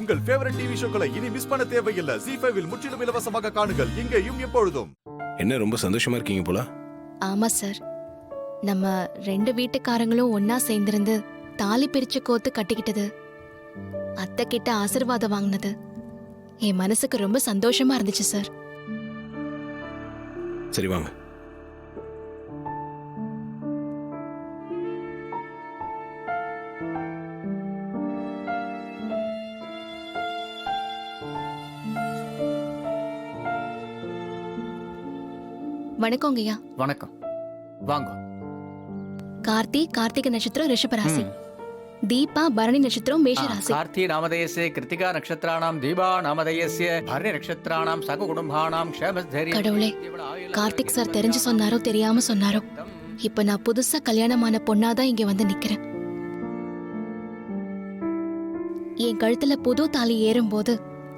உங்கள் favourite TV ஷோக்களை இனி miss பண்ண தேவையில்லை. ZEE5 இல் முற்றிலும் இலவசமாக காணுங்கள். இங்கேயும் எப்பொழுதும். என்ன ரொம்ப சந்தோஷமா இருக்கீங்க போல? ஆமா சார், நம்ம 2 வீட்டுக்காரங்களும் ஒன்னா சேர்ந்திருந்து தாலி பிரிச்சு கோத்து கட்டிக்கிட்டது, அத்தை கிட்ட ஆசீர்வாதம் வாங்கினது என் மனசுக்கு ரொம்ப சந்தோஷமா இருந்துச்சு சார். சரி வாங்க. வணக்கம் ஐயா. வணக்கம், வாங்க. கார்த்திகை நட்சத்திரம் ரிஷபராசி, தீபா பரணி நட்சத்திரம் மேஷராசி. கார்த்தி நாமதேயஸ்ய கிருத்திகா நட்சத்திராணாம் தீபா நாமதேயஸ்ய பரணி நட்சத்திராணாம் சக குடும்பானாம் க்ஷேமஸ்தேரிய. கடவுளே, கார்த்திக் சார் தெரிஞ்சு சொன்னாரோ தெரியாம சொன்னாரோ, இப்ப நான் புதுசா கல்யாணமான பொண்ணாதான் இங்க வந்து நிக்கிறேன். என் கழுத்துல புது தாலி ஏறும்போது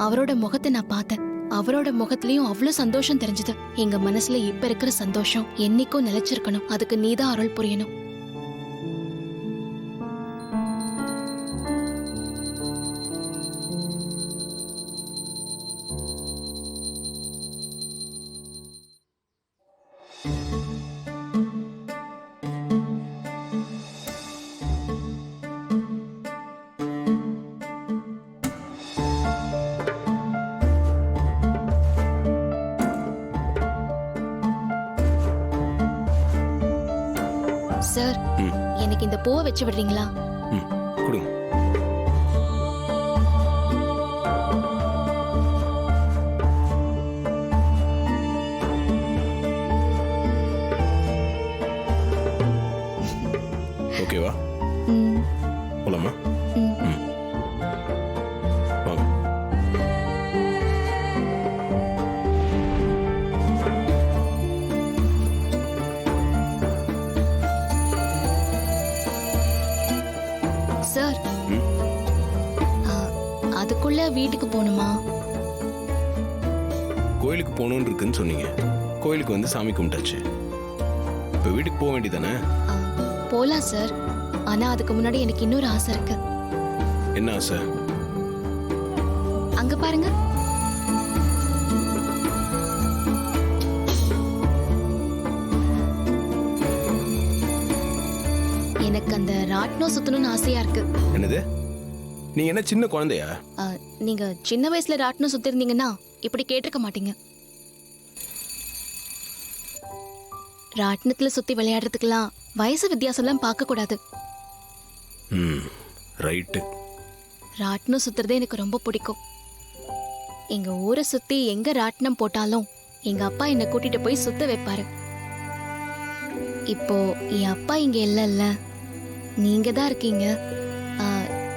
அவரோட முகத்தை நான் பார்த்தேன். அவரோட முகத்திலயும் அவ்வளவு சந்தோஷம் தெரிஞ்சது. எங்க மனசுல இப்ப இருக்கிற சந்தோஷம் என்னைக்கும் நிலைச்சிருக்கணும். அதுக்கு நீதான் அருள் புரியணும். சார், எனக்கு இந்த பூவை வச்சு விடுறீங்களா? கொடுங்க. ஓகேவா? போலாமா? வாங்க. சார், அதுக்குள்ள வீட்டுக்கு போகணுமா? கோயிலுக்கு போகணும்னு இருக்குன்னு சொன்னீங்க. கோயிலுக்கு வந்து சாமி கும்பிட்டாச்சு. இப்போ வீட்டுக்கு போக வேண்டியதானே? போலாம் சார், ஆனா அதுக்கு முன்னாடி எனக்கு இன்னொரு ஆசை இருக்கு. என்ன ஆசை? அங்க பாருங்க. எனக்கு அந்த ராட்னம் சுத்தணும்னு ஆசையா இருக்கு. என்னது? நீ என்ன சின்ன குழந்தையா? நீங்க சின்ன வயசுல ராட்னம் சுத்திருந்தீங்கன்னா இப்படி கேட்டிருக்க மாட்டீங்க. ராட்னத்துல சுத்தி விளையாடுறதுக்கெல்லாம் வயசு வித்தியாசம்லாம் பார்க்க கூடாது. ரைட்டு. ராட்னம் சுத்துறதே எனக்கு ரொம்ப பிடிக்கும். எங்க ஊரை சுத்தி எங்க ராட்னம் போட்டாலும் எங்க அப்பா என்னை கூட்டிட்டு போய் சுத்த வைப்பாரு. இப்போ என் அப்பா இங்க இல்ல, நீங்க தான் இருக்கீங்க.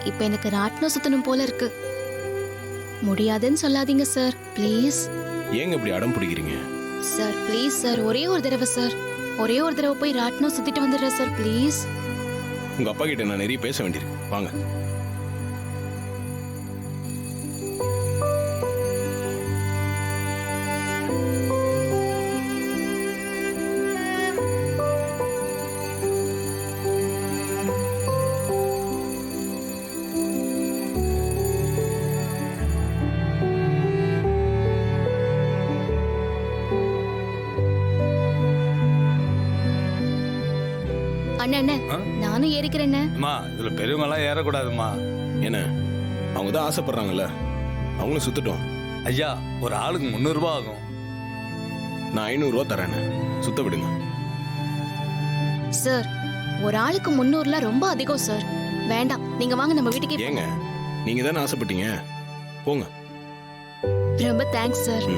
இப்ப எனக்கு ராட்னம் சுத்தணும் போல இருக்கு. முடியாதுன்னு சொல்லாதீங்க சார், ப்ளீஸ். ஏங்க இப்படி அடம் பிடிக்கிறீங்க? சார் ப்ளீஸ் சார், ஒரே ஒரு தடவை சார், ஒரே ஒரு தடவை போய் ராட்னம் சுத்திட்டு வந்துடுறேன் சார், ப்ளீஸ். உங்க அப்பா கிட்ட நான் நிறைய பேச வேண்டியிருக்கு. வாங்க. அண்ணா, நானும் ஏறிக்கிறேன். இதுல பெரியவங்க எல்லாம் ஏறக்கூடாதுமா. என்ன, அவங்க தான் ஆசைப்படுறாங்கல்ல, அவங்களும் சுத்தட்டும். ஐயா, ஒரு ஆளுக்கு 300 ரூபாய் ஆகும். நான் 500 ரூபா தரேன், சுத்த விடுங்க. சார், ஒரு ஆளுக்கு 300 ரொம்ப அதிகம் சார். வேண்டாம், நீங்க வாங்க, நம்ம வீட்டுக்கே. ஏங்க, நீங்க தானே ஆசைப்பட்டீங்க, போங்க. ரொம்ப தேங்க்ஸ் சார்.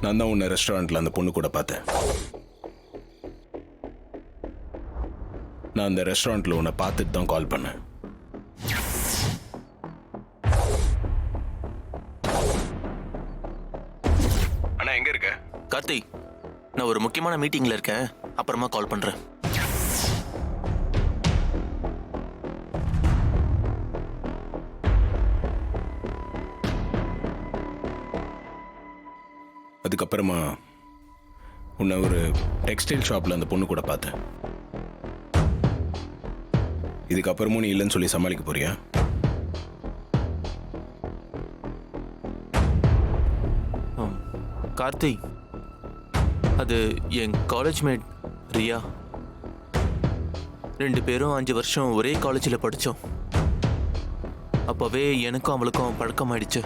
நான் தான் உன்னை ரெஸ்டாரண்ட்ல அந்த பொண்ணு கூட பார்த்தேன். நான் அந்த ரெஸ்டாரண்ட்ல உன்னை பார்த்துட்டு தான் கால் பண்ணேன். அண்ணா எங்க இருக்க? கார்த்திக், நான் ஒரு முக்கியமான மீட்டிங்ல இருக்கேன், அப்புறமா கால் பண்றேன். அதுக்கப்புறமா உன்னை ஒரு டெக்ஸ்டைல் ஷாப்பில் அந்த பொண்ணு கூட பார்த்தேன். இதுக்கப்புறமும் நீ இல்லைன்னு சொல்லி சமாளிக்க போறியா? கார்த்தி, அது என் காலேஜ் மேட் ரியா. 2 பேரும் 5 வருஷம் ஒரே காலேஜில் படித்தோம். அப்போவே எனக்கும் அவளுக்கும் பழக்கமாயிடுச்சு.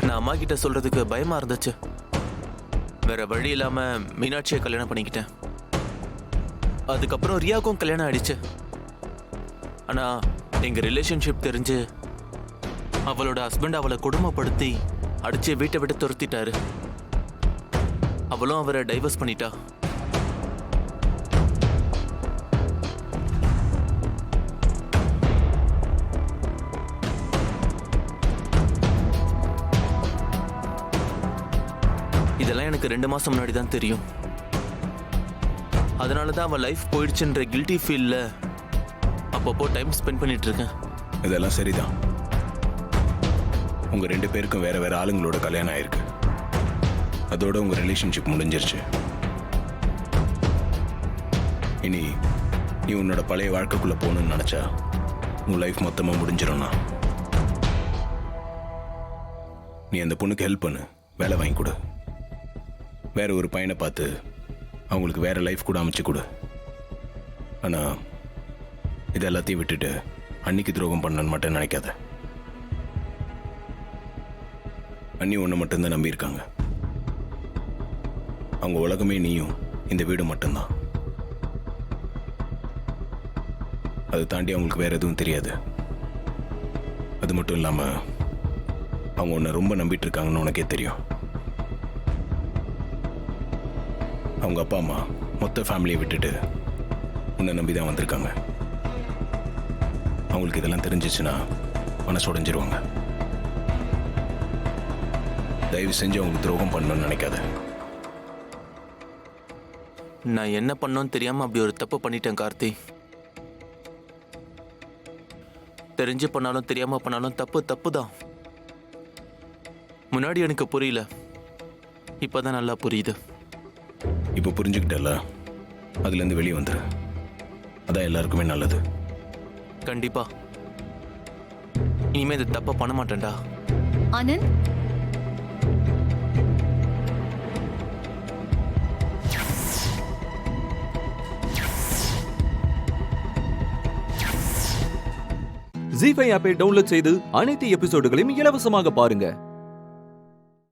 நான் அம்மா கிட்ட சொல்றதுக்கு பயமா இருந்துச்சு. வேற வழி இல்லாம மீனாட்சியை கல்யாணம் பண்ணிக்கிட்டேன். அதுக்கப்புறம் ரியாவுக்கும் கல்யாணம் ஆயிடுச்சு. ஆனா எங்க ரிலேஷன்ஷிப் தெரிஞ்சு அவளோட ஹஸ்பண்ட் அவளை கொடுமைப்படுத்தி அடிச்சு வீட்டை விட்டு துரத்திட்டாரு. அவளும் அவரை டைவர்ஸ் பண்ணிட்டா. இதெல்லாம் எனக்கு 2 மாசம் முன்னாடி தான் தெரியும். அதனால தான் அவன் லைஃப் போயிடுச்சுன்ற கில்ட்டி ஃபீல்ல அப்பப்போ டைம் ஸ்பெண்ட் பண்ணிட்டு இருக்கேன். இதெல்லாம் சரிதான். உங்க 2 பேருக்கும் வேற வேற ஆளுங்களோட கல்யாணம் ஆயிருக்கு. அதோட உங்க ரிலேஷன்ஷிப் முடிஞ்சிருச்சு. இனி நீ உன்னோட பழைய வாழ்க்கைக்குள்ள போகணும்னு நினைச்சா உன் லைஃப் மொத்தமா முடிஞ்சிடும்னா நீ அந்த பொண்ணுக்கு ஹெல்ப் பண்ணு, வேலை வாங்கி கொடு. வேற ஒரு பையனை பார்த்து அவங்களுக்கு வேற லைஃப் கூட அமைச்சு கொடு. ஆனா இது எல்லாத்தையும் விட்டுட்டு அன்னிக்கு துரோகம் பண்ணணும்னு மட்டும் நினைக்காத. அண்ணி ஒன்று மட்டும்தான் நம்பியிருக்காங்க. அவங்க உலகமே நீயும் இந்த வீடு மட்டும்தான். அதை தாண்டி அவங்களுக்கு வேற எதுவும் தெரியாது. அது மட்டும் இல்லாம அவங்க உன்னை ரொம்ப நம்பிட்டு இருக்காங்கன்னு உனக்கே தெரியும். அவங்க அப்பா அம்மா மொத்த ஃபேமிலியை விட்டுட்டு உன்னை நம்பி தான் வந்திருக்காங்க. அவங்களுக்கு இதெல்லாம் தெரிஞ்சிச்சுன்னா மனசு உடைஞ்சிருவாங்க. தயவு செஞ்சு அவங்களுக்கு துரோகம் பண்ணணும்னு நினைக்காத. நான் என்ன பண்ணோன்னு தெரியாம அப்படி ஒரு தப்பு பண்ணிட்டேன் கார்த்தி. தெரிஞ்சு பண்ணாலும் தெரியாம பண்ணாலும் தப்பு தான். முன்னாடி எனக்கு புரியல, இப்பதான் நல்லா புரியுது. இப்போ புரிஞ்சுக்கிட்டல, அதுலேருந்து வெளியே வந்துரு. அதான் எல்லாருக்குமே நல்லது. கண்டிப்பா இனிமே இந்த தப்ப பண்ண மாட்டேன்டா. ஆனந்த், ஜீ5 ஆப்பை டவுன்லோட் செய்து அனைத்து எபிசோடுகளையும் இலவசமாக பாருங்க.